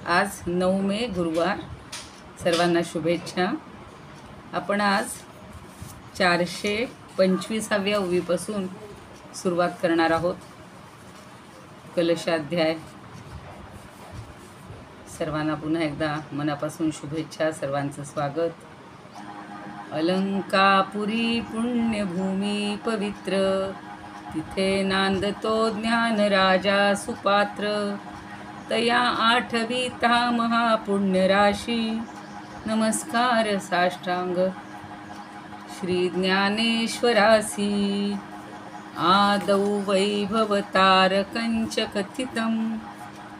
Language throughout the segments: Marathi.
आज 9 मे गुरुवार. सर्वांना शुभेच्छा. आपण आज 425व्या ओवीपासून सुरुवात करणार आहोत. कलशाध्याय. सर्वांना पुन्हा एकदा मनापासून शुभेच्छा. सर्वांचं स्वागत. अलंकापुरी पुण्यभूमी पवित्र, तिथे नांदतो ज्ञान राजा सुपात्र. तया आठविता महापुण्यराशी, नमस्कार साष्टांग श्री ज्ञानेश्वरासी. आदौ वैभवतारकंच कथितं,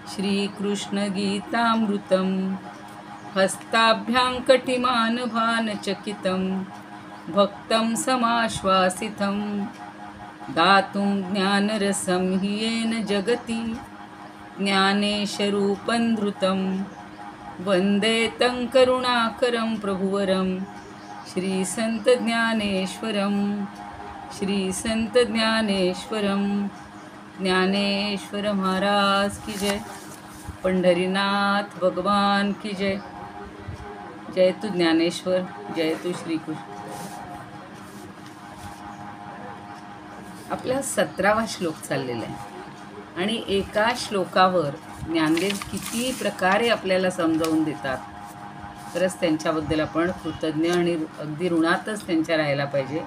श्रीकृष्णगीतामृतं. हस्ताभ्यां कटिमानभानचकितं, भक्तं समाश्वासितं. दातुं ज्ञानरसं हि येन जगति, ज्ञानेशरूपं धृतं. वन्दे तं करुणाकरं प्रभुवरं, श्रीसंतज्ञानेश्वरं. श्रीसंतज्ञानेश्वरं. ज्ञानेश्वर महाराज की जय. पंढरीनाथ भगवान की जय. जय तू ज्ञानेश्वर, जय तू श्रीकृष्ण. आपला 17वा श्लोक चाललेला आहे आणि एका श्लोकावर ज्ञानदेव किती प्रकारे आपल्याला समजावून देतात. खरंच त्यांच्याबद्दल आपण कृतज्ञ आणि अगदी ऋणातच त्यांच्या राहायला पाहिजे.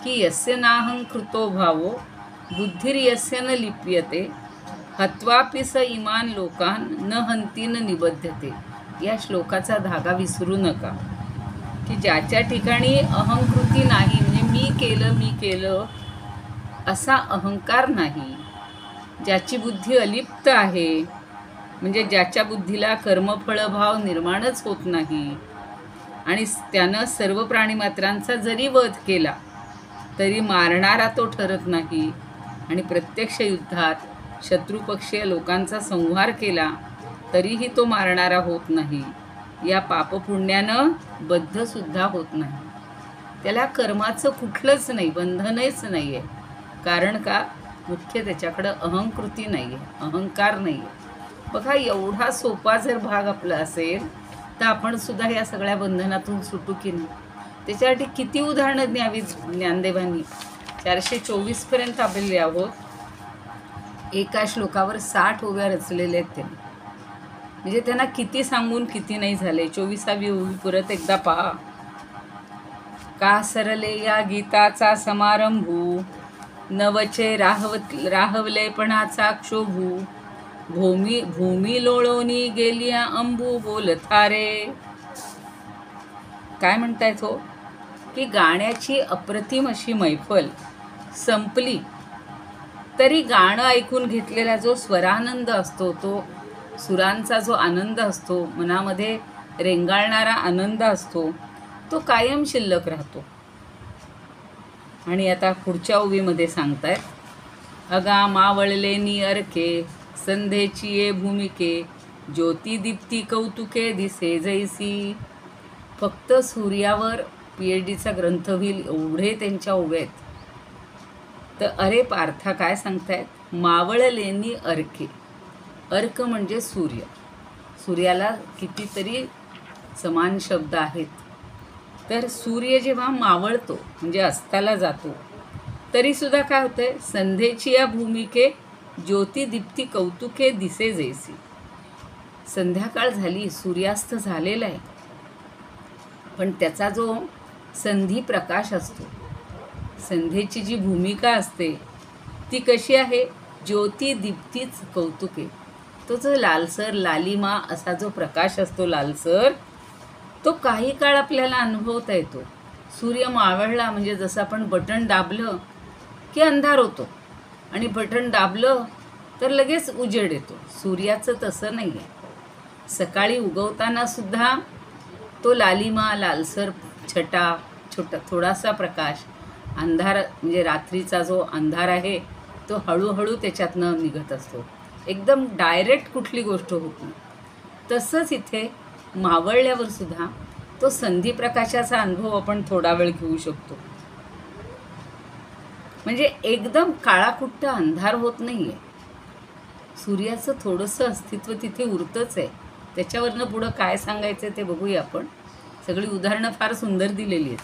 की यस्य नाहं कृतो भावो, बुद्धिर्यस्य न लिप्यते, हत्वापि स इमान लोकान न हंती न निबध्यते. या श्लोकाचा धागा विसरू नका. की ज्याच्या ठिकाणी अहंकृती नाही, म्हणजे मी केलं असा अहंकार नाही, ज्याची बुद्धी अलिप्त आहे, म्हणजे ज्याच्या बुद्धीला कर्मफळभाव निर्माणच होत नाही आणि त्यानं सर्व प्राणीमात्रांचा जरी वध केला तरी मारणारा तो ठरत नाही आणि प्रत्यक्ष युद्धात शत्रुपक्षीय लोकांचा संहार केला तरीही तो मारणारा होत नाही. या पापपुण्यानं बद्धसुद्धा होत नाही. त्याला कर्माचं कुठलंच नाही, बंधनच नाही आहे. कारण का? मुख्य त्याच्याकडं अहंकृती नाही आहे, अहंकार नाही आहे. बघा, एवढा सोपा जर भाग आपला असेल तर आपण सुद्धा या सगळ्या बंधनातून सुटू की नाही. त्याच्यासाठी किती उदाहरणं द्यावीत ज्ञानदेवांनी. 424पर्यंत आपले आहोत. एका श्लोकावर 60 ओव्या रचलेल्या आहेत त्यांनी. म्हणजे त्यांना किती सांगून किती नाही झाले. 24वी ओवी परत एकदा पहा. का सरले या गीताचा समारंभू, नवचे राहवलेपणाचा क्षोभू. भूमी लोळोनी गेलिया अंबू बोलथारे. काय म्हणतायत हो? की गाण्याची अप्रतिम अशी मैफल संपली तरी गाणं ऐकून घेतलेला जो स्वरानंद असतो, तो सुरांचा जो आनंद असतो, मनामध्ये रेंगाळणारा आनंद असतो, तो कायम शिल्लक राहतो. आणि आता पुढच्या ओवीमध्ये सांगतायत. अगा मावळलेनी अर्के, संध्येची ये भूमिके, ज्योती दीप्ती कौतुके दिसे जैसी. फक्त सूर्यावर PhDचा ग्रंथ होईल एवढे त्यांच्या ओव्या आहेत. तर अरे पार्था काय सांगतायत? मावळलेनी अर्के. अर्क म्हणजे सूर्य. सूर्याला कितीतरी समान शब्द आहेत. तर सूर्य जेव्हा मावळतो म्हणजे अस्ताला जातो तरीसुद्धा काय होतंय? संध्येची या भूमिके, ज्योती दीप्ती कौतुके दिसे जैसी. संध्याकाळ झाली, सूर्यास्त झालेला आहे, पण त्याचा जो संधी प्रकाश असतो, संध्येची जी भूमिका असते ती कशी आहे? ज्योती दीप्तीच कौतुके. तो जो लालसर लालिमा असा जो प्रकाश असतो लालसर, तो काही काळ आपल्याला अनुभवता येतो. सूर्य मावळला म्हणजे जसं आपण बटन दाबलं की अंधार होतो आणि बटन दाबलं तर लगेच उजेड येतो. सूर्याचं तसं नाही आहे. सकाळी उगवताना सुद्धा तो लालिमा, लालसर छटा, थोडासा प्रकाश, अंधार म्हणजे रात्रीचा जो अंधार आहे तो हळूहळू त्याच्यातनं निघत असतो. एकदम डायरेक्ट कुठली गोष्ट होत नाही. तसंच इथे मावळल्यावर सुद्धा तो संधी प्रकाशाचा अनुभव आपण थोडा वेळ घेऊ शकतो. म्हणजे एकदम काळाकुट्ट अंधार होत नाही आहे. सूर्याचं थोडंसं अस्तित्व तिथे उरतंच आहे. त्याच्यावरनं पुढं काय सांगायचं ते बघूया आपण. सगळी उदाहरणं फार सुंदर दिलेली आहेत.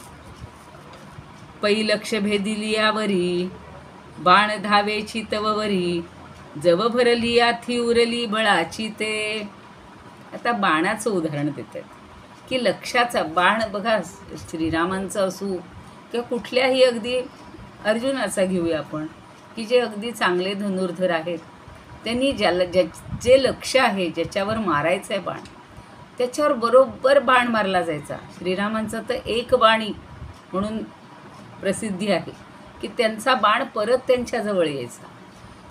पै लक्ष भेदिली यावरी, बाण धावेची तववरी, जव भरली आथी उरली बळाची ते. आता बाणाचं उदाहरण देतात की लक्षाचा बाण बघा, श्रीरामांचं असू किंवा कुठल्याही, अगदी अर्जुनाचा घेऊया आपण, की जे अगदी चांगले धनुर्धर आहेत, त्यांनी जे लक्ष आहे, ज्याच्यावर मारायचं आहे बाण, त्याच्यावर बरोबर बाण मारला जायचा. श्रीरामांचं तर एक बाणी म्हणून प्रसिद्धी आहे की त्यांचा बाण परत त्यांच्याजवळ यायचा.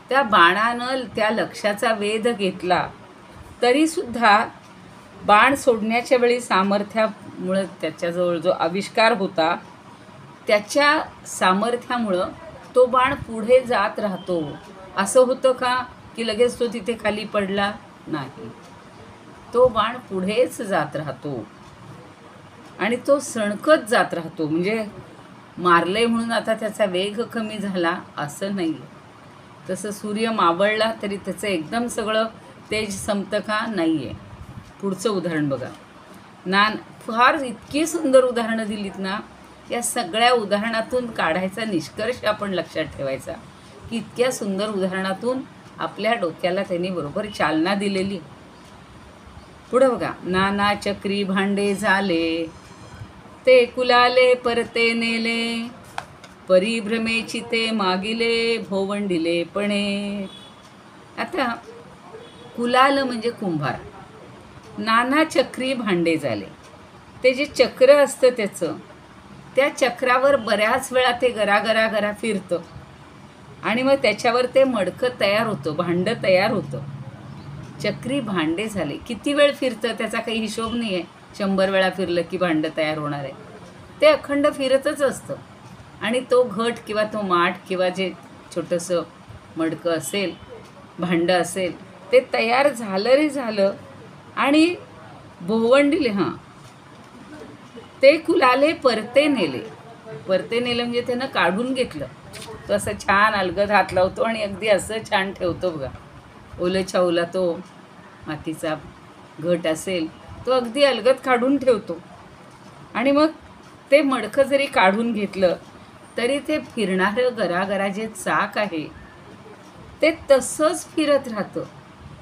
त्या बाणानं त्या लक्षाचा वेध घेतला तरीसुद्धा बाण सोडण्याच्या वेळी सामर्थ्यामुळं, त्याच्याजवळ जो आविष्कार होता त्याच्या सामर्थ्यामुळं तो बाण पुढे जात राहतो. असं होतं का की लगेच तो तिथे खाली पडला? नाही, तो बाण पुढेच जात राहतो आणि तो सणकत जात राहतो. म्हणजे मारले म्हणून आता त्याचा वेग कमी झाला असं नाही. तसं सूर्य मावळला तरी त्याचं एकदम सगळं तेज संपतं का? नाही आहे. पुढचं उदाहरण बघा. फार इतकी सुंदर उदाहरणं दिलीत ना, या सगळ्या उदाहरणातून काढायचा निष्कर्ष आपण लक्षात ठेवायचा की इतक्या सुंदर उदाहरणातून आपल्या डोक्याला त्यांनी बरोबर चालना दिलेली. पुढं बघा. नाना चक्री भांडे झाले, ते कुलाले परते नेले, परिभ्रमेची ते मागिले, भोवंडिले पणे. आता कुलाल म्हणजे कुंभार. नाना चक्री भांडे झाले, ते जे चक्र असतं त्याचं, त्या चक्रावर बऱ्याच वेळा ते गरा फिरतं आणि मग त्याच्यावर ते मडकं तयार होतं, भांडं तयार होतं. चक्री भांडे झाले. किती वेळ फिरतं त्याचा काही हिशोब नाही आहे. 100 वेळा फिरलं की भांडं तयार होणार आहे. ते अखंड फिरतच असतं आणि तो घट किंवा तो माठ किंवा जे छोटंसं मडकं असेल, भांडं असेल, ते तयार झालं रे झालं आणि भोवंडिले, ते कुलाले परते नेले. परते नेलं म्हणजे त्यानं काढून घेतलं. तो असं छान अलगद हात लावतो आणि अगदी असं छान ठेवतो बघा. ओलच्या ओला तो मातीचा घट असेल तो अगदी अलगद काढून ठेवतो आणि मग ते मडकं जरी काढून घेतलं तरी ते फिरणारं गरागरा जे चाक आहे ते तसंच फिरत राहतं.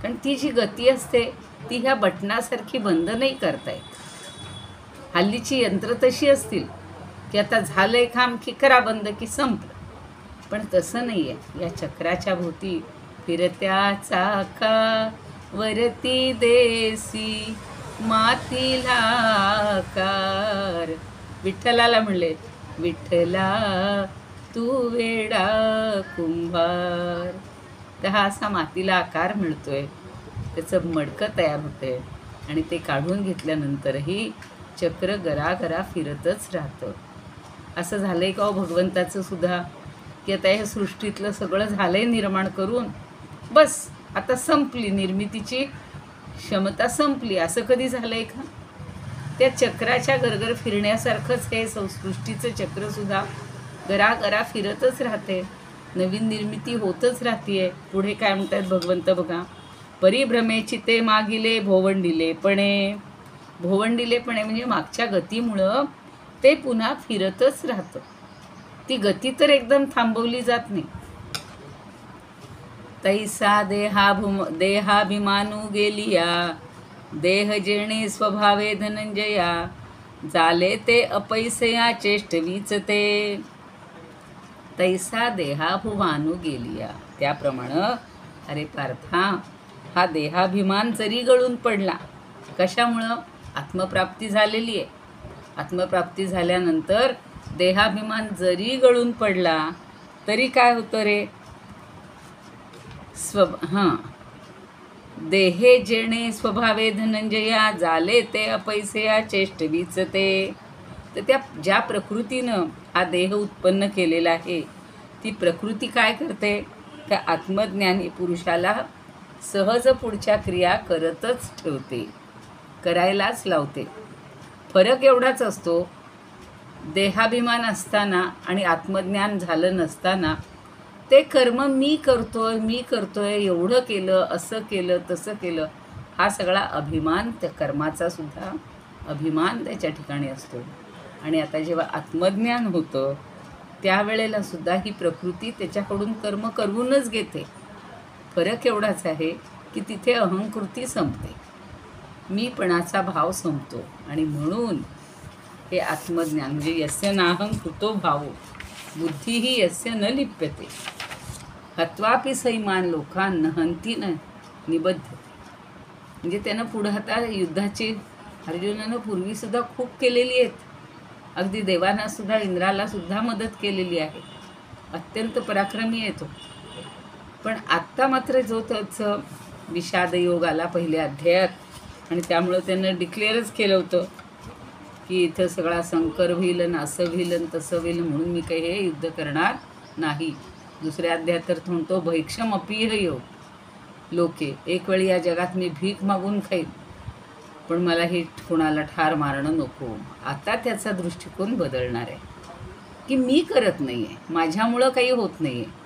कारण ती जी गती असते ती ह्या बटनासारखी बंद नाही करता येत. हल्लीची यंत्र तशी असतील की आता झालंय काम की करा बंद की संपलं. पण तसं नाही आहे. या चक्राच्या भोवती फिरत्या चाका वरती देसी मातीला आकार. विठ्ठलाला म्हणले, विठ्ठला तू वेडा कुंभार. तर हा असा मातीला आकार मिळतोय, त्याचं मडकं तयार होतंय आणि ते काढून घेतल्यानंतरही चक्र गरा फिरतच राहतं. असं झालं आहे का हो भगवंताचं सुद्धा, की आता ह्या सृष्टीतलं सगळं झालं आहे निर्माण करून, बस आता संपली, निर्मितीची क्षमता संपली, असं कधी झालं आहे का? त्या चक्राच्या गरगर फिरण्यासारखंच हे सृष्टीचं चक्रसुद्धा गरा फिरतच राहते, नवीन निर्मिती होतच राहते. पुढे काय म्हणतात भगवंत बघा. परिभ्रमेची ते मागिले भोवंडिले पणे. भोवंडिले पणे म्हणजे मागच्या गतीमुळं ते पुन्हा फिरतच राहतं. ती गती तर एकदम थांबवली जात नाही. तैसा देहाभिमानू गेलिया, देह जेणे स्वभावे धनंजया, झाले ते अपैसया चेष्टवीच ते. तैसा देहाभिमानू गेलिया, त्याप्रमाणे अरे पार्था, हा देहाभिमान जरी गळून पडला, कशामुळं? आत्मप्राप्ती झालेली आहे. आत्मप्राप्ती झाल्यानंतर देहाभिमान जरी गळून पडला तरी काय होतं रे? देहे जेणे स्वभावे धनंजया, झाले ते अपैसया चेष्टवीच ते. तर त्या ज्या प्रकृतीनं हा देह उत्पन्न केलेला आहे, ती प्रकृती काय करते? त्या आत्मज्ञानी पुरुषाला सहज पुढच्या क्रिया करतच ठेवते, करायलाच लावते. फरक एवढाच असतो, देहाभिमान असताना आणि आत्मज्ञान झालं नसताना ते कर्म मी करतोय एवढं केलं, असं केलं, तसं केलं, हा सगळा अभिमान त्या कर्माचा सुद्धा अभिमान त्याच्या ठिकाणी असतो. आणि आता जेव्हा आत्मज्ञान होतं त्यावेळेला सुद्धा ही प्रकृती त्याच्याकडून कर्म करूनच घेते. फरक एवढाच आहे की तिथे अहंकृती संपते, मीपणाचा भाव संपतो. आणि म्हणून हे आत्मज्ञान म्हणजे यस्य नाहं कृतो भावो बुद्धिही यस्य न लिप्यते हत्वापि सैमान लोकान न हंती न निबद्धते. म्हणजे त्यानं पुढं आता युद्धाची अर्जुनानं पूर्वीसुद्धा खूप केलेली आहेत. अगदी देवांना सुद्धा, इंद्राला सुद्धा मदत केलेली आहे. अत्यंत पराक्रमी येतो. पण आत्ता मात्र जो त्याचं विषाद योग आला पहिल्या अध्यायात आणि त्यामुळं त्यानं डिक्लेअरच केलं होतं की इथं सगळा संकर होईल आणि असं होईल आणि तसं होईल, म्हणून मी काही हे युद्ध करणार नाही. दुसऱ्या अध्यायात तर म्हणतो भैक्षम अपीह योग लोके, एक वेळी या जगात मी भीक मागून खाईन पण मला हे कोणाला ठार मारणं नको. आता त्याचा दृष्टिकोन बदलणार आहे की मी करत नाही आहे, माझ्यामुळं काही होत नाही आहे.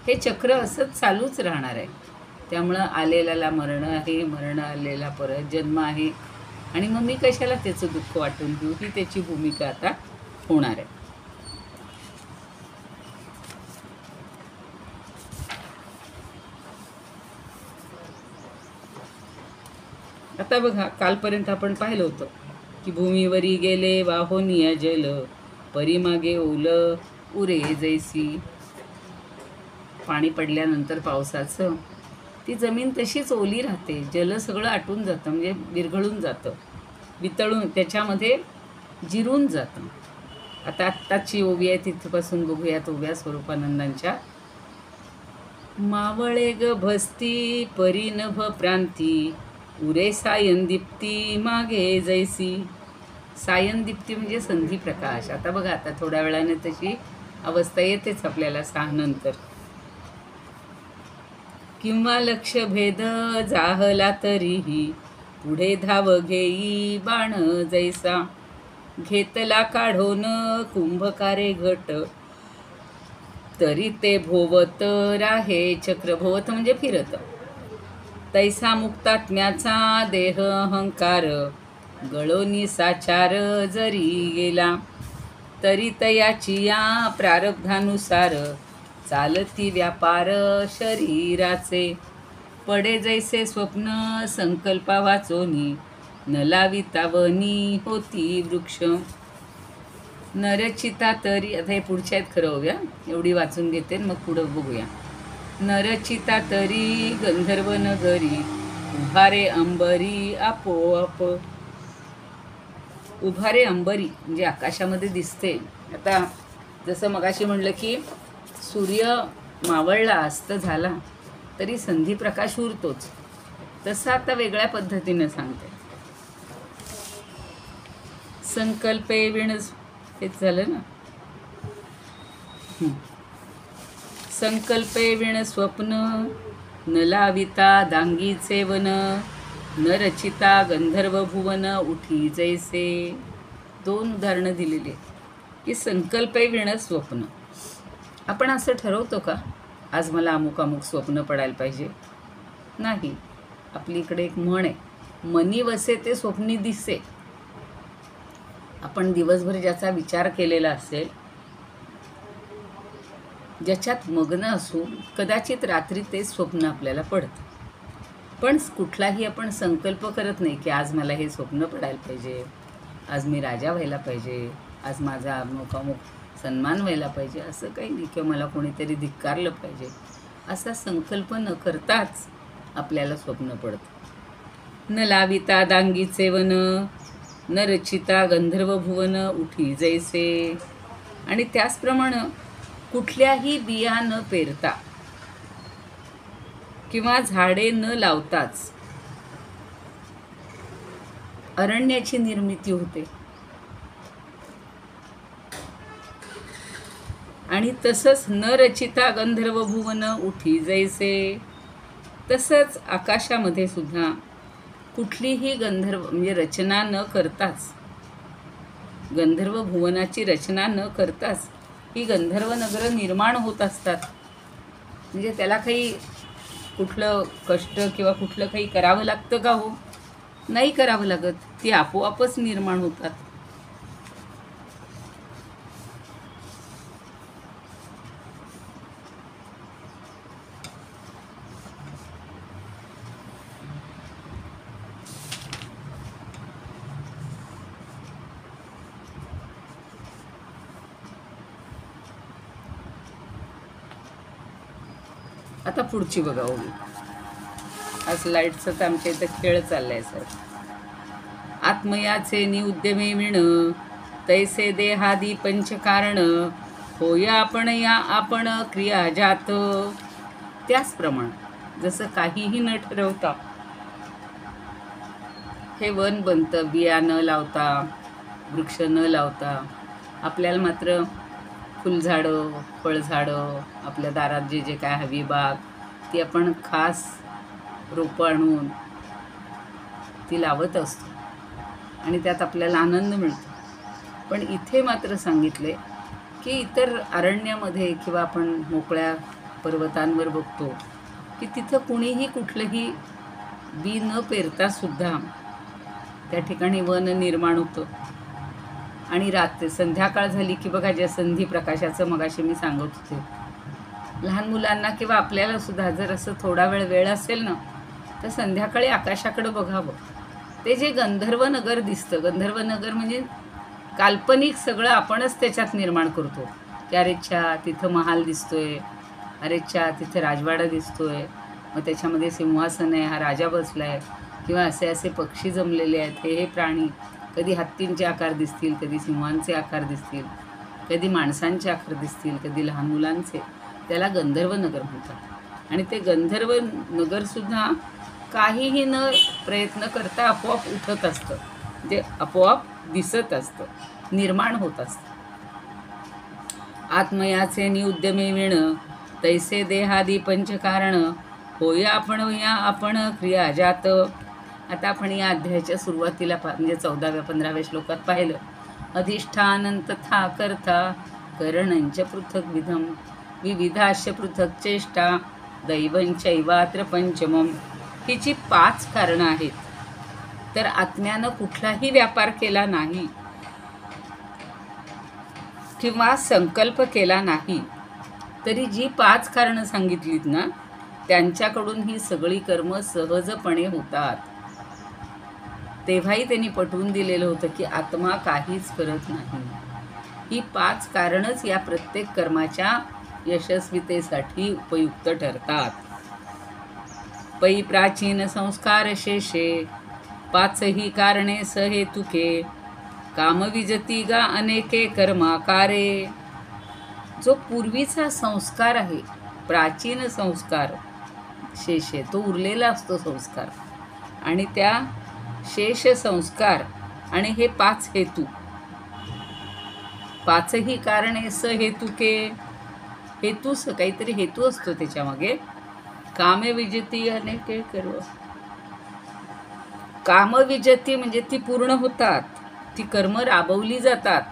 हे चक्र असंच चालूच राहणार आहे. त्यामुळं आलेल्याला मरण आहे, मरण आलेला परत जन्म आहे. आणि मग मी कशाला त्याचं दुःख वाटून घेऊ, ही त्याची भूमिका आता होणार आहे. आता बघा, कालपर्यंत आपण पाहिलं होतं की भूमीवरी गेले वाहोनिया जल परिमागे ओल उरे जैसी. पाणी पडल्यानंतर पावसाचं ती जमीन तशीच ओली राहते, जल सगळं आटून जातं, म्हणजे विरघळून जातं, वितळून त्याच्यामध्ये जिरून जातं. आता आत्ताची ओवी आहे तिथपासून बघूयात ओव्या स्वरूपानंदांच्या. मावळे ग भस्ती परिनभ प्रांती उरे सायनदीप्ती मागे जैसी. सायनदीप्ती म्हणजे संधी प्रकाश. आता बघा, आता थोड्या वेळाने तशी अवस्था येतेच आपल्याला 6 नंतर. किंवा लक्ष भेद जाहला तरीही पुढे धाव घेई बाण जैसा. घेतला काढून कुंभकारे घट तरी ते भोवत राहे चक्र. भोवत म्हणजे फिरत. तैसा मुक्तात्म्याचा देह अहंकार गळोनी साचार जरी गेला तरी तयाची या प्रारब्धानुसार चालती व्यापार शरीराचे. पडे जैसे स्वप्न संकल्पा वाचोनी न लावितावनी होती वृक्ष. नरचिता तरी, आता हे पुढच्या आहेत खरं होऊया, एवढी वाचून घेते मग पुढं बघूया. नरचिता तरी गंधर्व नगरी उभारे अंबरी आपोआप. उभारे अंबरी म्हणजे आकाशामध्ये दिसते. आता जसं मगाशी म्हणलं की सूर्य मावळला, अस्त झाला तरी संधी प्रकाश उरतोच, तसं आता वेगळ्या पद्धतीने सांगते. संकल्पे विण, हेच झालं ना. संकल्पे विण स्वप्न न लाविता दांगीचे वन न रचिता गंधर्व भुवन उठी जैसे. 2 उदाहरणं दिलेली आहेत की संकल्पे विण स्वप्न. आपण असं ठरवतो का आज मला अमुक अमुक स्वप्न पडायला पाहिजे? नाही. आपली इकडे एक म्हण आहे, मनी वसे ते स्वप्नी दिसे. आपण दिवसभर ज्याचा विचार केलेला असेल, ज्याच्यात मग्न असू, कदाचित रात्री ते स्वप्न आपल्याला पडतं. पण कुठलाही आपण संकल्प करत नाही की आज मला हे स्वप्न पडायला पाहिजे, आज मी राजा व्हायला पाहिजे, आज माझा अमुक अमुक सन्मान व्हायला पाहिजे, असं काही नाही. किंवा मला कोणीतरी धिक्कारलं पाहिजे, असा संकल्प न करताच आपल्याला स्वप्न पडतं. न लाविता दांगीचे वन न रचिता गंधर्व भुवन उठी जैसे. आणि त्याचप्रमाणे कुठल्याही बिया न पेरता किंवा झाडे न लावताच अरण्याची निर्मिती होते. आणि तसंच न रचिता गंधर्व भुवन उठी जैसे. तसंच आकाशामध्ये सुद्धा कुठलीही गंधर्व म्हणजे रचना न करताच, गंधर्व भुवनाची रचना न करताच ही गंधर्व नगरं निर्माण होत असतात. म्हणजे त्याला काही कुठलं कष्ट किंवा कुठलं काही करावं लागतं का हो? नाही करावं लागत, ती आपोआपच निर्माण होतात. आता पुढची बघा ओवी. आज लाईटचा तर आमच्या इथं खेळ चाललाय सर. आत्मयाचे निउद्यमे विण तैसे देहादी पंचकारण होय आपण या आपण क्रिया जात. त्याचप्रमाणे जसं काहीही न ठरवता हे वन बनतं, बिया न लावता, वृक्ष न लावता. आपल्याला मात्र फुलझाडं, फळझाडं, आपल्या दारात जे जे काय हवी बाग, ती आपण खास रोपं आणून ती लावत असतो आणि त्यात आपल्याला आनंद मिळतो. पण इथे मात्र सांगितले की इतर अरण्यामध्ये किंवा आपण मोकळ्या पर्वतांवर बघतो की तिथं कुणीही कुठलंही बी न पेरतासुद्धा त्या ठिकाणी वन निर्माण होतं. आणि रात्री संध्याकाळ झाली की बघा, ज्या संधी प्रकाशाचं मगाशी मी सांगत होते, लहान मुलांना किंवा आपल्याला सुद्धा जर असं थोडा वेळ असेल ना, तर संध्याकाळी आकाशाकडं बघावं. ते जे गंधर्व नगर दिसतं, गंधर्व नगर म्हणजे काल्पनिक सगळं आपणच त्याच्यात निर्माण करतो की अरेच्छा तिथं महाल दिसतोय, अरेच्छा तिथं राजवाडा दिसतोय, मग त्याच्यामध्ये सिंहासन आहे, हा राजा बसला आहे, किंवा असे असे पक्षी जमलेले आहेत, हे प्राणी कधी हत्तींचे आकार दिसतील, कधी सिंहांचे आकार दिसतील, कधी माणसांचे आकार दिसतील, कधी लहान मुलांचे. त्याला गंधर्व नगर म्हणतात. आणि ते गंधर्व नगरसुद्धा काहीही न प्रयत्न करता आपोआप उठत असतं, जे आपोआप दिसत असतं, निर्माण होत असतं. आत्मयाचे निउद्यमे विण तैसे देहादी पंचकारण होय आपण या आपण क्रिया जात. आता आपण या अध्यायाच्या सुरुवातीला म्हणजे 14व्या-15व्या श्लोकात पाहिलं, अधिष्ठानं तथा कर्ता करणंच पृथक विधम विविधाश्च पृथक चेष्टा दैवंचैवात्र पंचमम. ही जी 5 कारणं आहेत, तर आत्म्यानं कुठलाही व्यापार केला नाही किंवा संकल्प केला नाही, तरी जी 5 कारणं सांगितलीत ना, त्यांच्याकडून ही सगळी कर्म सहजपणे होतात. तेव्हाही त्यांनी पटवून दिलेलं होतं की आत्मा काहीच करत नाही. ही 5 कारणच या प्रत्येक कर्माच्या यशस्वीतेसाठी उपयुक्त ठरतात. पै प्राचीन संस्कार शेषे 5ही कारणे सहेतुके कामविजती गा अनेके कर्माकारे. जो पूर्वीचा संस्कार आहे, प्राचीन संस्कार शेषे, तो उरलेला असतो संस्कार, आणि त्या शेष संस्कार आणि हे 5 हेतू, 5ही कारणे सहेतुके. हेतू काहीतरी हेतू असतो त्याच्यामागे. कामविजती अनेके कर्म, कामविजती म्हणजे ती पूर्ण होतात, ती कर्म राबवली जातात.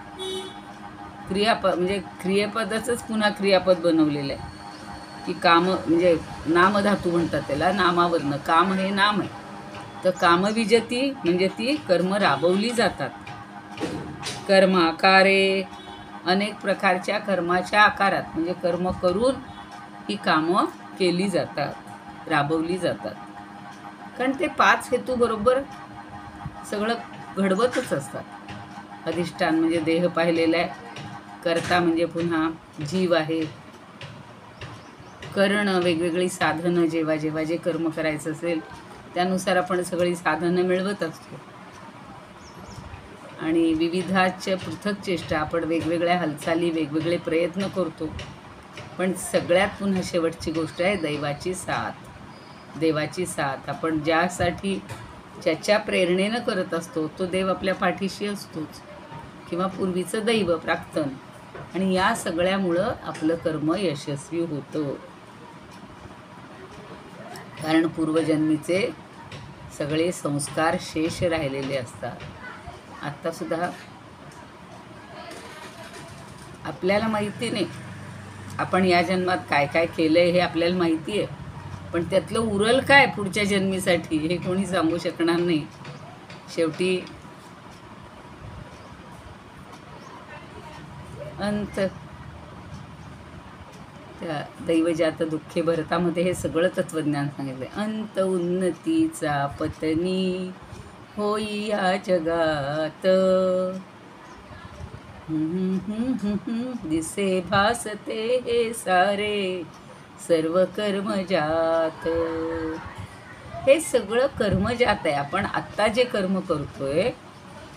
क्रियापद म्हणजे क्रियापदाचंच पुन्हा क्रियापद बनवलेलं आहे की काम म्हणजे नामधातू म्हणतात त्याला, नामावरनं. काम हे नाम आहे, तर कामविजती म्हणजे ती कर्म राबवली जातात. कर्माकारे, अनेक प्रकारच्या कर्माच्या आकारात, म्हणजे कर्म करून ही कामं केली जातात, राबवली जातात. कारण ते 5 हेतू बरोबर सगळं घडवतच असतात. अधिष्ठान म्हणजे देह पाहिलेला आहे, कर्ता म्हणजे पुन्हा जीव आहे, करणं वेगवेगळी साधनं, जेव्हा जेव्हा जे कर्म करायचं असेल त्यानुसार आपण सगळी साधनं मिळवत असतो. आणि विविधाच पृथक चेष्टा, आपण वेगवेगळ्या हालचाली, वेगवेगळे प्रयत्न करतो. पण सगळ्यात पुन्हा शेवटची गोष्ट आहे दैवाची साथ. देवाची साथ. आपण ज्यासाठी ज्याच्या प्रेरणेनं करत असतो तो देव आपल्या पाठीशी असतोच, किंवा पूर्वीचं दैव प्राक्तन. आणि या सगळ्यामुळं आपलं कर्म यशस्वी होतं. कारण पूर्वजन्मीचे सगळे संस्कार शेष राहिलेले असतात. आत्तासुद्धा आपल्याला माहिती नाही आपण या जन्मात काय काय केलं आहे, हे आपल्याला माहिती आहे. पण त्यातलं उरल काय पुढच्या जन्मीसाठी हे कोणी सांगू शकणार नाही. शेवटी अंत. त्या दैवजात दुःखे भरतामध्ये हे सगळं तत्वज्ञान सांगितलंय. अंत उन्नतीचा पतनी होई या जगात, दिसे भासते हे सारे सर्व कर्मजात. हे सगळं कर्मजात आहे. आपण आत्ता जे कर्म करतोय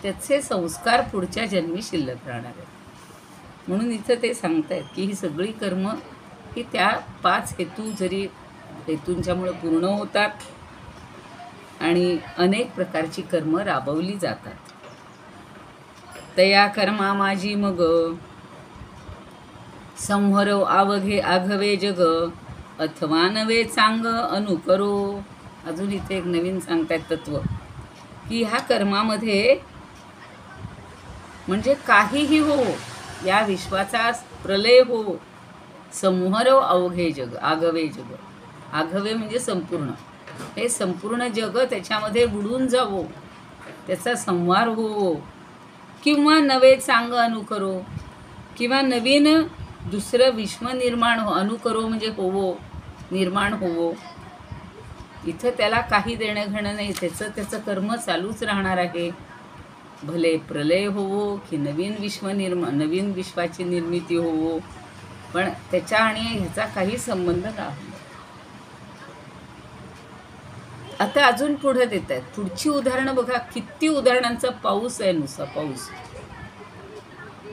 त्याचे संस्कार पुढच्या जन्मी शिल्लक राहणार आहेत. म्हणून इथं ते सांगतायत की ही सगळी कर्म ही त्या 5 हेतूंच्यामुळे पूर्ण होतात आणि अनेक प्रकारची कर्म राबवली जातात. तया कर्मा माझी मग संहरो आवघे आघवे जग, अथवा नवे चांग अनुकरो. अजून इथे एक नवीन सांगतायत तत्व की ह्या कर्मामध्ये म्हणजे काहीही हो, या विश्वाचा प्रलय हो, संहरो अवघे जग, आघवे जग. आघवे म्हणजे संपूर्ण. हे संपूर्ण जग त्याच्यामध्ये बुडून जावो, त्याचा संहार होवो, किंवा नवे चांग अनुकरो, किंवा नवीन दुसरं विश्व निर्माण अनुकरो म्हणजे होवो, निर्माण होवो. इथं त्याला काही देणं घेणं नाही. त्याचं कर्म चालूच राहणार आहे. भले प्रलय होवो की नवीन विश्वाची निर्मिती होवो, पण त्याच्या आणि ह्याचा काही संबंध नाही. आता अजून पुढे देत आहेत. पुढची उदाहरणं बघा. किती उदाहरणांचा पाऊस आहे, नुसता पाऊस.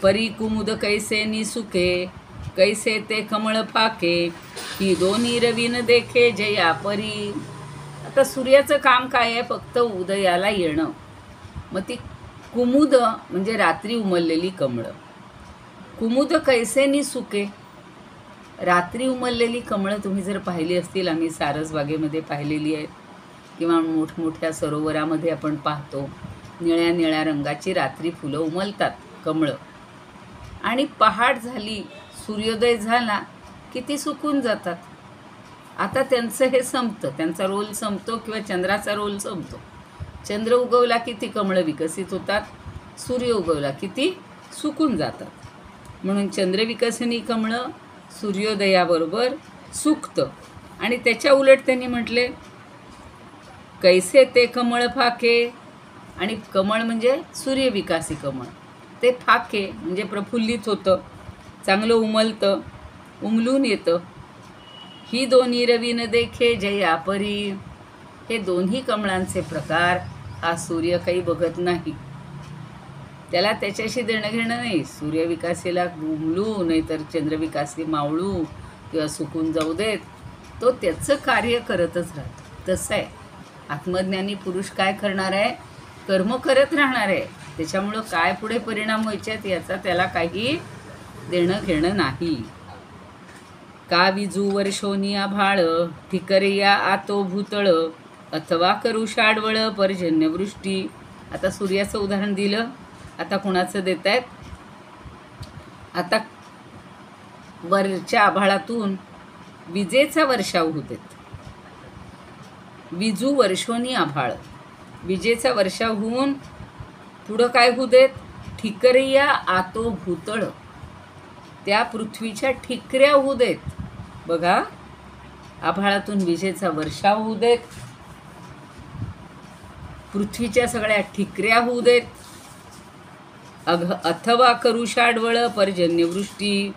परी कुमुद कैसे निसुके, कैसे ते कमळ फाके, ही दोन्ही रवीन देखे जया परी. आता सूर्याचं काम काय आहे? फक्त उदयाला येणं. मग ती कुमुद म्हणजे रात्री उमललेली कमळं. कुमुद कैसे निसुके, रात्री उमललेली कमळं तुम्ही जर पाहिली असतील, आम्ही सारसबागेमध्ये पाहिलेली आहेत किंवा मोठमोठ्या सरोवरामध्ये आपण पाहतो, निळ्या निळ्या रंगाची रात्री फुलं उमलतात, कमळं. आणि पहाट झाली, सूर्योदय झाला की ती सुकून जातात. आता त्यांचं हे संपतं, त्यांचा रोल संपतो किंवा चंद्राचा रोल संपतो. चंद्र उगवला की ती कमळं विकसित होतात, सूर्य उगवला की ती सुकून जातात. म्हणून चंद्रविकसनी कमळं सूर्योदयाबरोबर सुकतं. आणि त्याच्या उलट त्यांनी म्हटले कैसे ते कमळ फाके, आणि कमळ म्हणजे सूर्यविकासी कमळ, ते फाके म्हणजे प्रफुल्लित होतं, चांगलं उमलतं, उमलून येतं. ही दोन्ही रवीन देखे जया परी. हे दोन्ही कमळांचे प्रकार हा सूर्य काही बघत नाही. त्याला त्याच्याशी देणं घेणं नाही. सूर्यविकासीला उमलू नाही तर चंद्रविकासी मावळू किंवा सुकून जाऊ देत, तो त्याचं कार्य करतच राहतो. तसं आहे आत्मज्ञानी पुरुष. काय करणार आहे? कर्म करत राहणार आहे. त्याच्यामुळं काय पुढे परिणाम व्हायचे याचा त्याला काही देणं घेणं नाही. का विजू वर्षोनी आभाळ, ठिकरिया आतो भूतळ, अथवा करू शाडवळ पर्जन्यवृष्टी. आता सूर्याचं उदाहरण दिलं. आता कुणाचं देत आहेत? आता वरच्या आभाळातून विजेचा वर्षाव होत आहेत. विजू वर्षोनी आभाळ, विजेचा वर्षाव होऊन पुढं काय होऊ देत? ठिकरिया आतो भूतळ, त्या पृथ्वीच्या ठिकऱ्या होऊ देत. बघा, आभाळातून विजेचा वर्षाव होऊ देत, पृथ्वीच्या सगळ्या ठिकऱ्या होऊ देत, अथवा करू शाडवळ पर्जन्यवृष्टी,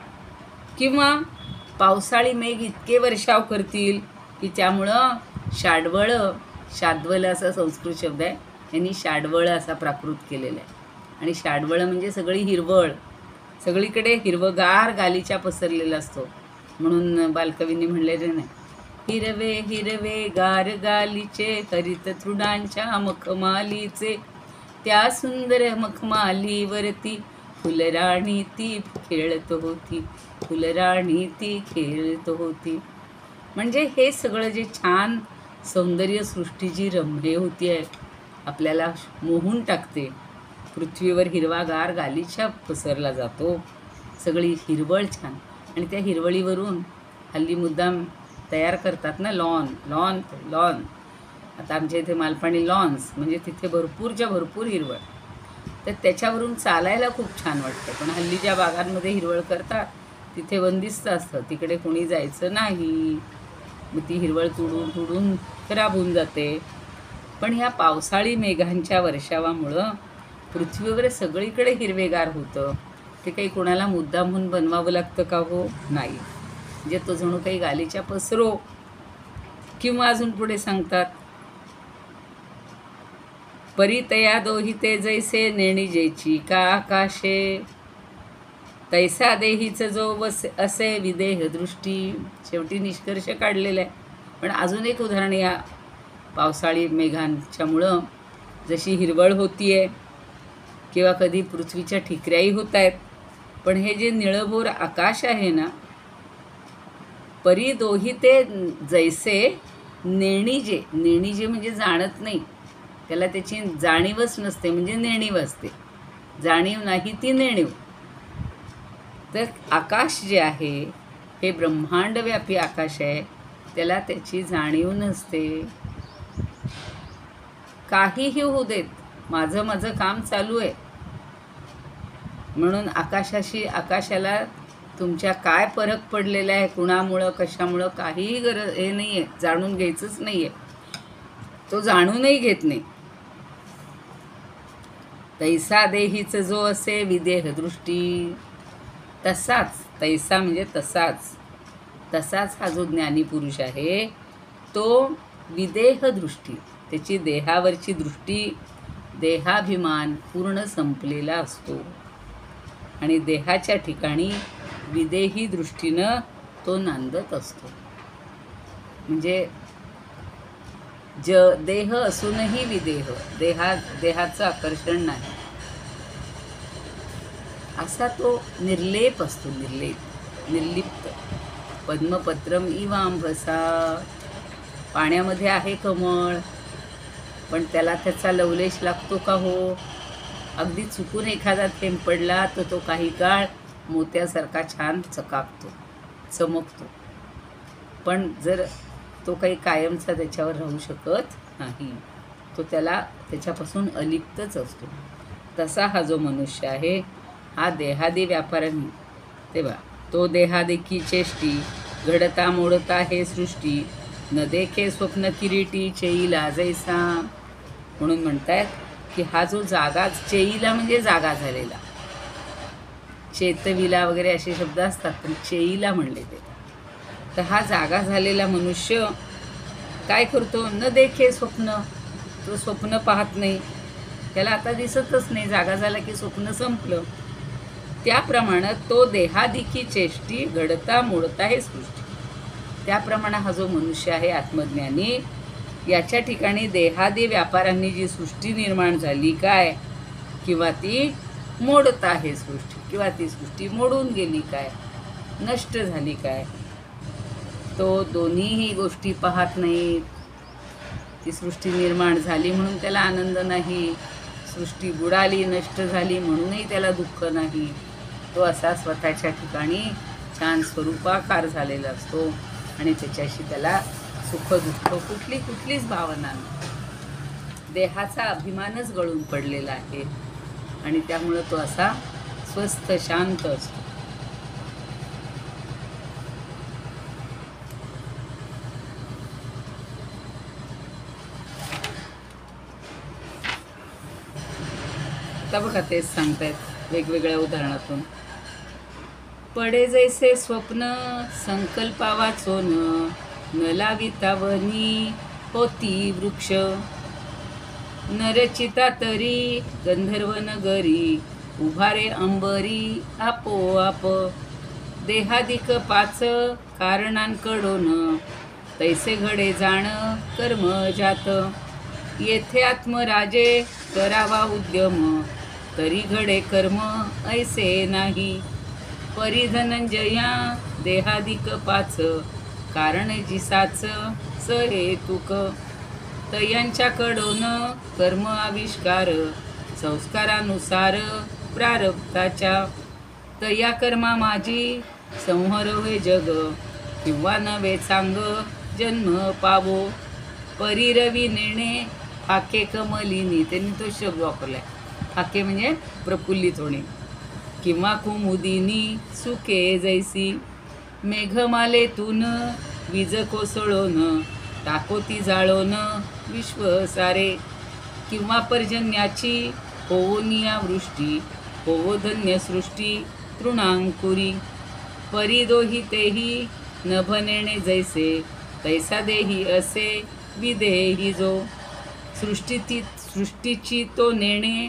किंवा पावसाळी मेघ इतके वर्षाव करतील की त्यामुळं शाडवळ, शाद्वल असा संस्कृत शब्द आहे, यांनी शाडवळ असा प्राकृत केलेला आहे. आणि शाडवळ म्हणजे सगळी हिरवळ, सगळीकडे हिरवगार गालीचा पसरलेला असतो. म्हणून बालकवींनी म्हणलेले नाही, हिरवे हिरवे गार गालीचे हरित तृणांच्या मखमालीचे, त्या सुंदर मखमालीवरती फुलराणी ती खेळत होती, फुलराणी ती खेळत होती. म्हणजे हे सगळं जे छान सौंदर्य सृष्टी जी रम्य होती आहे, आपल्याला मोहून टाकते. पृथ्वीवर हिरवागार गालीचा पसरला जातो, सगळी हिरवळ छान. आणि त्या हिरवळीवरून हल्ली मुद्दाम तयार करतात ना, लॉन लॉन लॉन. आता आमच्या इथे मालपाणी लॉन्स म्हणजे तिथे भरपूरच्या भरपूर हिरवळ, तर त्याच्यावरून चालायला खूप छान वाटतं. पण हल्ली ज्या बागांमध्ये हिरवळ करतात तिथे बंदिस्त असतं, तिकडे कोणी जायचं नाही. मग ती हिरवळ तुडून तुडून खराब होऊन जाते. पण ह्या पावसाळी मेघांच्या वर्षावामुळं पृथ्वीवर सगळीकडे हिरवेगार होतं. ते काही कोणाला मुद्दामहून बनवावं लागतं का हो? नाही. म्हणजे तो जणू काही गालीच्या पसरो. किंवा अजून पुढे सांगतात, परितया दोहिते जैसे नेणिजेची का आकाशे, तैसा देहीच जो वस असे विदेह दृष्टी. शेवटी निष्कर्ष काढलेला आहे. पण अजून एक उदाहरण या पावसाळी मेघांच्यामुळं जशी हिरवळ होतीये किंवा कधी पृथ्वीच्या ठिकऱ्याही होत आहेत, पण हे जे निळभोर आकाश आहे ना, परी दोहिते जैसे नेणिजे. नेणिजे म्हणजे जाणत नाही, त्याला त्याची जाणीवच नसते, म्हणजे नेणीव असते. जाणीव नाही ती नेणीव. तर आकाश जे आहे हे ब्रह्मांडव्यापी आकाश आहे, त्याला त्याची जाणीव नसते. काहीही होऊ देत, माझं माझं काम चालू आहे म्हणून आकाशाला तुमच्या काय फरक पडलेला आहे, कुणामुळं कशामुळं काहीही हे नाही आहे, जाणून घ्यायचंच नाही आहे. तो जाणूनही घेत नाही. तैसा देहीच जो असे विदेह दृष्टी, तसाच, तैसा म्हणजे तसाच हा जो ज्ञानी पुरुष आहे तो विदेह दृष्टी, त्याची देहावरची दृष्टी, देहाभिमान पूर्ण संपलेला असतो आणि देहाच्या ठिकाणी विदेही दृष्टीनं तो नांदत असतो. म्हणजे देह असूनही विदेह, देहाचं आकर्षण नाही, असा तो निर्लेप असतो. निर्लिप्त. पद्मपत्रम इवांभसा. पाण्यामध्ये आहे कमळ, पण त्याला त्याचा लवलेश लागतो का हो? अगदी चुकून एखादा थेंब पडला तर तो काही काळ मोत्यासारखा छान चमकतो. पण जर तो काही कायमचा त्याच्यावर राहू शकत नाही, तो त्याच्यापासून अलिप्तच असतो. तसा हा जो मनुष्य आहे हा देहादी व्यापारांनी, तेव्हा तो देहादेखी चेष्टी, घडता मोडता हे सृष्टी, न देखे स्वप्न किरीटी चेईला जैसा. म्हणून म्हणतायत की हा जो चेईला म्हणजे जागा झालेला, चेतविला वगैरे असे शब्द असतात, पण चेईला म्हणले ते. तर हा जागा झालेला मनुष्य काय करतो? न देखे स्वप्न. तो स्वप्न पाहत नाही, त्याला आता दिसतच नाही. जागा झाला की स्वप्न संपलं. त्याप्रमाणे तो देहादिकी चेष्टी, घडता मोडता हे सृष्टी. त्याप्रमाणे हा जो मनुष्य आहे आत्मज्ञानी, याच्या ठिकाणी देहादी व्यापारांनी जी सृष्टी निर्माण झाली काय, किंवा ती मोडता हे सृष्टी, किंवा ती सृष्टी मोडून गेली काय, नष्ट झाली काय, तो दोन्हीही गोष्टी पाहत नाहीत. ती सृष्टी निर्माण झाली म्हणून त्याला आनंद नाही, सृष्टी बुडाली, नष्ट झाली म्हणूनही त्याला दुःख नाही. तो असा स्वतःच्या ठिकाणी छान स्वरूपाकार झालेला असतो आणि त्याच्याशी त्याला सुख दुःख कुठलीच भावना नाही. देहाचा अभिमानच गळून पडलेला आहे आणि त्यामुळं तो असा स्वस्थ शांत असतो. आता बघा तेच सांगतायत वेगवेगळ्या उदाहरणातून. पडे जैसे स्वप्न संकल्पा वाचोन, न लावितावनी होती वृक्ष, नरचिता तरी गंधर्व नगरी, उभारे अंबरी आपोआप, देहादिक पाच कारणांकडून, तैसे घडे जाण कर्म जात, येथे आत्मराजे करावा उद्यम, तरी घडे कर्म ऐसे नाही, परी धनंजया देहादिक पाच कारण जिसाच स हेतुक, तयांच्याकडून कर्म आविष्कार संस्कारानुसार प्रारब्धाच्या, तया कर्मा माझी संहर होय जग, किंवा नवे चांग जन्म पावो, परिरवी नेणे फाके कमलिनी. त्यांनी तो शब्द वापरलाय. फाके म्हणजे प्रफुल्लित होणे. किंवा कुमुदिनी सुके जैसी, मेघमालेतून वीज कोसळून टाकोती जाळून विश्व सारे. किंवा पर्जन्याची होवोनिया वृष्टी, होवो धन्य सृष्टी तृणांकुरी. परिदोहितेही नभ नेणे जैसे, तैसा देही असे विदेही जो. सृष्टीची तो नेणे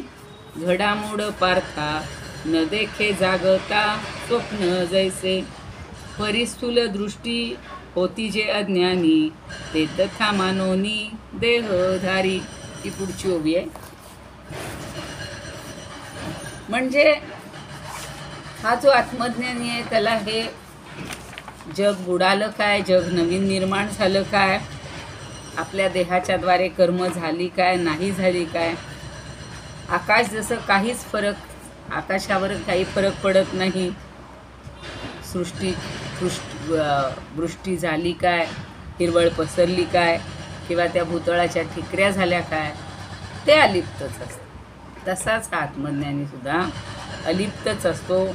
घडामोड पार्था, न देखे जागता स्वप्न जैसे. परिस्थूल दृष्टी होती जे अज्ञानी, ते तथा मानोनी देहधारी. ही पुढची ओवी आहे. म्हणजे हा जो आत्मज्ञानी आहे त्याला हे जग बुडालं काय, जग नवीन निर्माण झालं काय, आपल्या देहाच्या द्वारे कर्म झाली काय, नाही झाली काय, आकाश जसं काहीच आकाशावर काही फरक पडत नाही, वृष्टी झाली काय, हिरवळ पसरली काय, किंवा त्या भूतळाच्या ठिकऱ्या झाल्या काय, ते अलिप्तच असतं. तसाच हा आत्मज्ञानी सुद्धा अलिप्तच असतो.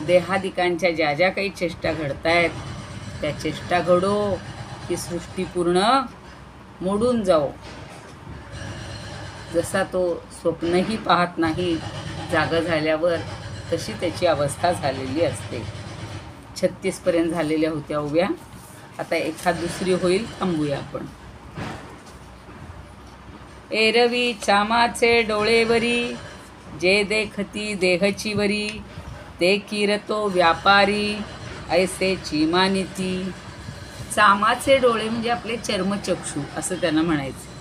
देहादिकांच्या ज्या ज्या काही चेष्टा घडतायत त्या चेष्टा घडो की सृष्टी पूर्ण मोडून जाओ. जसा तो स्वप्नही पाहत नाही जागा झाल्यावर, तशी त्याची अवस्था झालेली असते. 36 पर्यंत झालेल्या होत्या ओव्या. आता एखाद दुसरी होईल, थांबूया आपण. एरवी चामाचे डोळेवरी, जे देखती देहची वरी, ते किरतो व्यापारी ऐसेची मानिती. चामाचे डोळे म्हणजे आपले चर्मचक्षू असं त्यांना म्हणायचं.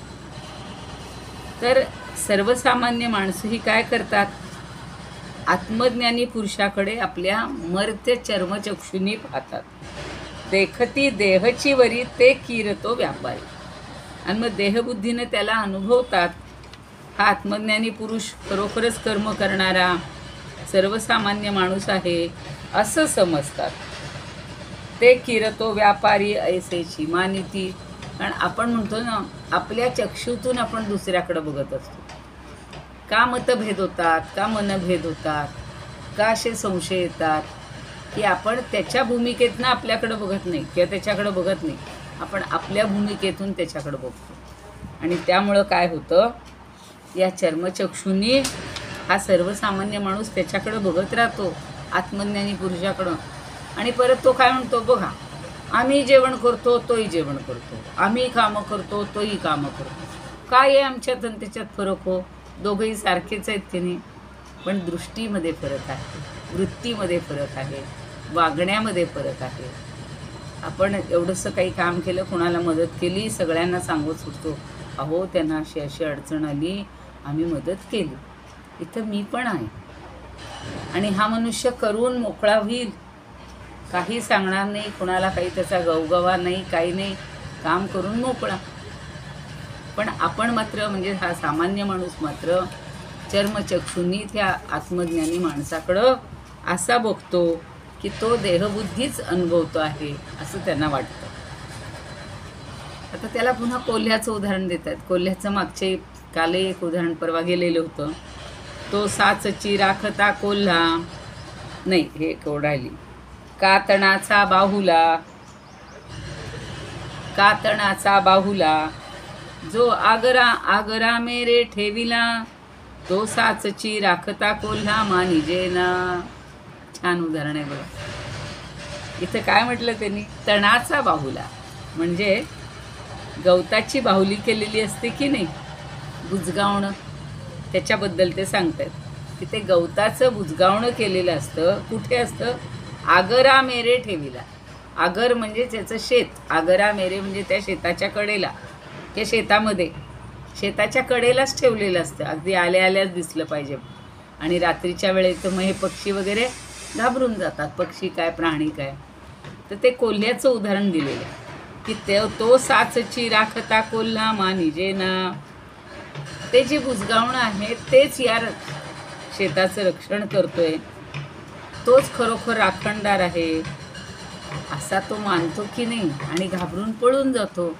तर सर्वसामान्य माणसं ही काय करतात, आत्मज्ञानी पुरुषाकडे आपल्या मर्त्य चर्मचक्षुनी पाहतात. देखती देहची वरी, ते किरतो व्यापारी. आणि मग देहबुद्धीने त्याला अनुभवतात. हा आत्मज्ञानी पुरुष खरोखरच कर्म करणारा सर्वसामान्य माणूस आहे असं समजतात. ते किरतो व्यापारी ऐसेची मानिती. कारण आपण म्हणतो ना, आपल्या चक्षुतून आपण दुसऱ्याकडे बघत असतो. का मतभेद होतात, का मनभेद होतात, का असे संशय येतात की आपण त्याच्या भूमिकेतनं आपल्याकडे बघत नाही किंवा त्याच्याकडे बघत नाही, आपण आपल्या भूमिकेतून त्याच्याकडे बघतो. आणि त्यामुळं काय होतं, या चर्मचक्षुनी हा सर्वसामान्य माणूस त्याच्याकडे बघत राहतो, आत्मज्ञानी पुरुषाकडं. आणि परत तो काय म्हणतो, बघा आम्ही जेवण करतो तोही जेवण करतो, आम्ही कामं करतो तोही कामं करतो, काय आहे आमच्यात आणि त्याच्यात फरक हो, दोघंही सारखेच आहेत की नाही. पण दृष्टीमध्ये फरक आहे, वृत्तीमध्ये फरक आहे, वागण्यामध्ये फरक आहे. आपण एवढंसं काही काम केलं, कोणाला मदत केली, सगळ्यांना सांगत सुटतो, अहो त्यांना अशी अशी अडचण आली, आम्ही मदत केली, इथं मी पण आहे. आणि हा मनुष्य करून मोकळा होईल, काही सांगणार नाही, कोणाला काही त्याचा गवगवा नाही, काही नाही, काम करून मोकळा. पण आपण मात्र, म्हणजे हा सामान्य माणूस मात्र चर्मचक्षुंनी त्या आत्मज्ञानी माणसाकडं असा बघतो की तो देहबुद्धीच अनुभवतो आहे असं त्यांना वाटतं. आता त्याला पुन्हा कोल्ह्याचं उदाहरण देतात. कोल्ह्याचं मागचे काले एक उदाहरण परवा गेलेलं होतं. तो साचची राखता कोल्हा, नाही हे कोडाली, कातणाचा बाहुला, जो आगरा मेरे ठेविला, तो साचची राखता कोल्हा मानिजेना. छान उदाहरण आहे बघा. इथं काय म्हटलं त्यांनी, तणाचा बाहुला म्हणजे गवताची बाहुली केलेली असते की नाही, बुजगावणं, त्याच्याबद्दल ते सांगतात की ते गवताचं बुजगावणं केलेलं असतं. कुठे असतं, आगरा मेरे ठेविला. आगर म्हणजे त्याचं शेत, आगरा मेरे म्हणजे त्या शेताच्या कडेला, त्या शेताच्या कडेलाच ठेवलेलं असतं. अगदी आल्याच दिसलं पाहिजे. आणि रात्रीच्या वेळेत मग हे पक्षी वगैरे घाबरून जातात, पक्षी काय प्राणी काय. तर ते कोल्ह्याचं उदाहरण दिलेलं आहे की तो साचची राखता कोल्हा मानिजेना. ते जे बुजगावणं आहे तेच या शेताचं रक्षण करतोय, तोच खरोखर राखणदार आहे. असा तो मानतो की नाही आणि घाबरून पळून जातो.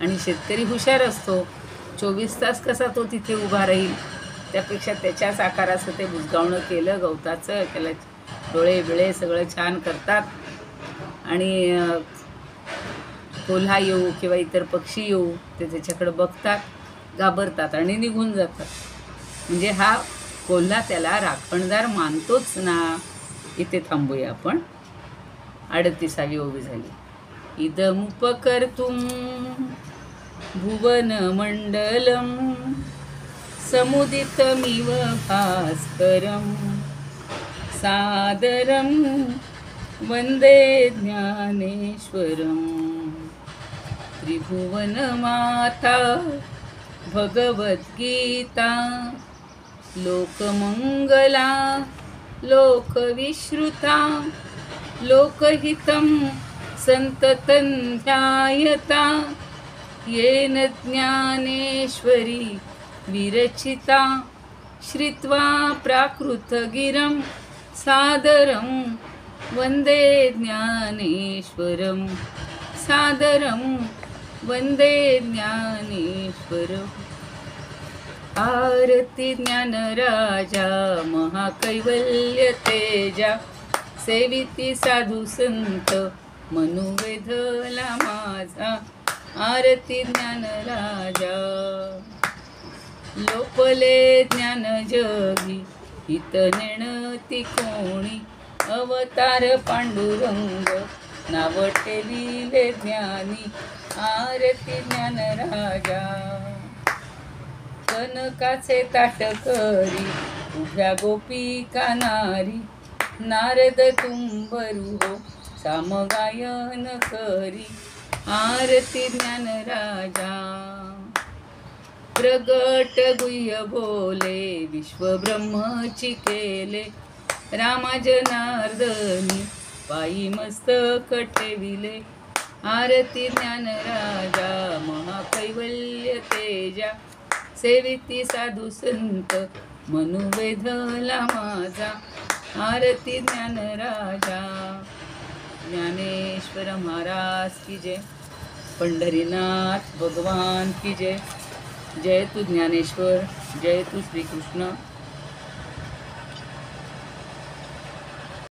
आणि शेतकरी हुशार असतो. 24 तास कसा तो तिथे उभा राहील, त्यापेक्षा त्याच्याच आकाराचं ते बुजगावणं केलं गवताचं. त्याला डोळे बिळे सगळं छान करतात आणि कोल्हा येऊ किंवा इतर पक्षी येऊ ते त्याच्याकडे बघतात, घाबरतात आणि निघून जातात. म्हणजे हा कोल्हा त्याला राखणदार मानतोच ना. इथे थांबूया आपण. 38वी ओवी झाली. इदमुपकर्तुं भुवनमण्डलं समुदितमिव भास्करं सादरं वन्दे ज्ञानेश्वरं. त्रिभुवनमाता भगवद्गीता लोकमंगला लोकविश्रुता लोकहितं संततं ध्यायता येन ज्ञानेश्वरी विरचिता. श्रुत्वा प्राकृतगिरं सादरं वन्दे ज्ञानेश्वरं सादरं वन्दे ज्ञानेश्वरम्. आरती ज्ञानराजा महाकैवल्य तेजा सेविती साधू संत मनुवेधला माझा. आरती ज्ञानराजा लोपले ज्ञान जगी हित नेणती कोणी. अवतार पांडुरंग नाव ठेविले ज्ञानी. आरती ज्ञानराजा कनकाचे ताट करी उभ्या गोपिका नारी. नारद तुंबरू हो सामगायन करी. आरती ज्ञानराजा प्रगट गुह्य बोले विश्वब्रह्मची केले. रामा जनार्दनी पायी मस्तक ठेविले. आरती ज्ञानराजा महाकैवल्य तेजा सेविती साधू संत मनुवेधला माझा. आरती ज्ञानराजा. ज्ञानेश्वर महाराज की जय. पंढरीनाथ भगवान की जय. जय तू ज्ञानेश्वर, जय तू श्रीकृष्ण.